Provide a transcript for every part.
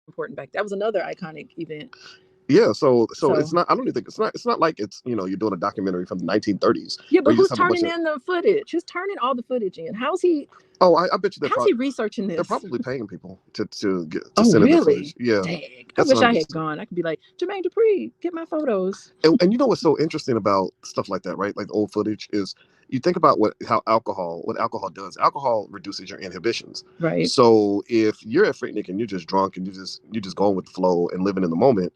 important back. That was another iconic event. Yeah, so it's So not. I don't even think it's not like it's you're doing a documentary from the 1930s yeah, where but you just who's have a bunch turning of. in the footage? Who's turning all the footage in? Oh, I bet you How's he researching they're this? probably paying people to Oh send in the footage. really? Yeah, Dang. I that's what wish I'm I had guessing. gone. I could be like, Jermaine Dupri, get my photos. And you know what's so interesting about stuff like that, right? Like the old footage is you think about what alcohol does. Alcohol reduces your inhibitions. Right. So if you're at Freaknik and you're just drunk and you just going with the flow and living in the moment,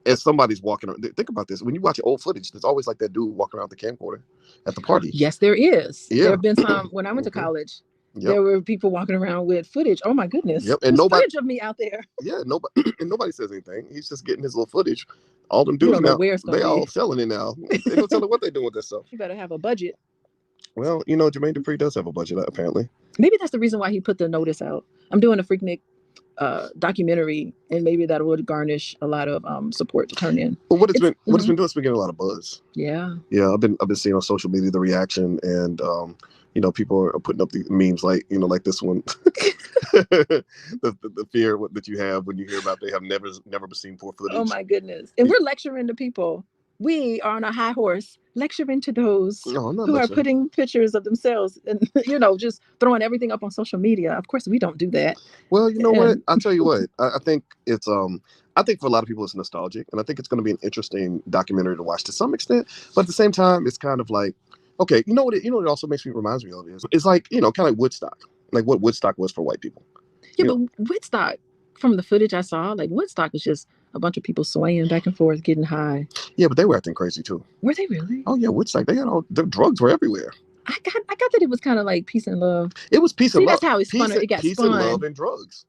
as somebody's walking around, think about this. When you watch old footage, there's always like that dude walking around with the camcorder at the party. Yes, there is. There Yeah. have been some when I went to Hmm. college. Yep. There were people walking around with footage. Oh my goodness. Yep. And There's nobody, footage of me out there. yeah, nobody, and nobody says anything. He's just getting his little footage. All them You dudes don't know now, where it's gonna they all be. selling it now. They don't tell them what they doing with this stuff. You better have a budget. Well, Jermaine Dupri does have a budget apparently. Maybe that's the reason why he put the notice out. I'm doing a Freaknik documentary, and maybe that would garnish a lot of support to turn in. But It's what it's been doing, it's been getting a lot of buzz. yeah. Yeah, I've been seeing on social media the reaction, and people are putting up the memes like like this one, the fear that you have when you hear about they have never seen poor Oh footage. my goodness. And we're lecturing to people. We are on a high horse lecturing to those No, I'm not who are lecturing. putting pictures of themselves and just throwing everything up on social media. Of course, we don't do that. Well, you know what? And I'll tell you what. I think it's I think for a lot of people it's nostalgic, and I think it's going to be an interesting documentary to watch to some extent. But at the same time, it's kind of like, okay, what it also reminds me of is it's like kind of like Woodstock, like what Woodstock was for white people. yeah, You but know, Woodstock, from the footage I saw, like Woodstock was just a bunch of people swaying back and forth, getting high. yeah, but they were acting crazy too. Were they really? Oh yeah, Woodstock. They had all the drugs were everywhere. I got that it was kind of like peace and love. It was peace and See, love, that's how it spun. It got peace and love spun. and drugs.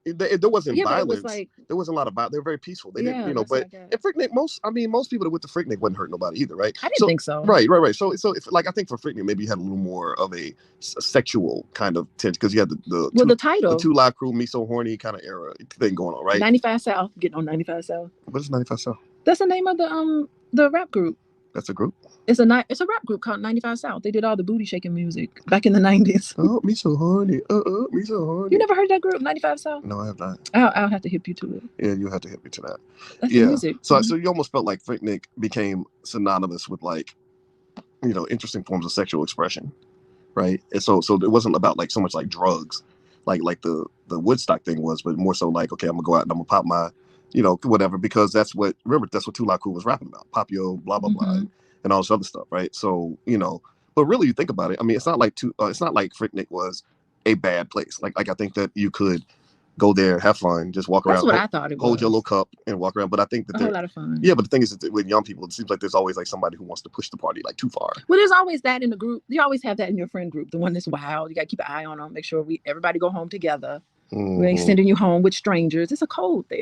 There wasn't Yeah, but it was violence. like, There wasn't a lot of violence. They were very peaceful. They didn't, yeah, that's what But I got. in Freaknik, most people that went to Freaknik wouldn't hurt nobody either, right? I didn't So think so. right. So if like I think for Freaknik, maybe you had a little more of a sexual kind of tension because you had The the title, two live crew, me so horny kind of era thing going on, right? 95 South, getting on 95 South. What is 95 South? That's the name of the rap group. That's a group. It's a rap group called 95 South. They did all the booty shaking music back in the 90s. Oh, me so horny. Me so horny. You never heard that group, 95 South? No, I have not. I'll have to hip you to it. Yeah, you have to hit me to that. That's the music. So you almost felt like Freaknik became synonymous with like, interesting forms of sexual expression, right? And so it wasn't about like so much like drugs, like the Woodstock thing was, but more so like, okay, I'm gonna go out and I'm gonna pop my, whatever, because that's what Tula Crew was rapping about, pop yo, blah blah blah, and all this other stuff, right? So but really, you think about it. I mean, it's not like Freaknik was a bad place. Like I think that you could go there, have fun, just walk around. That's what I thought it was. Hold your little cup and walk around. But I think that a whole lot of fun. Yeah, but the thing is that with young people, it seems like there's always like somebody who wants to push the party like too far. Well, there's always that in the group. You always have that in your friend group. The one that's wild. You got to keep an eye on them. Make sure everybody go home together. We ain't sending you home with strangers. It's a cold there.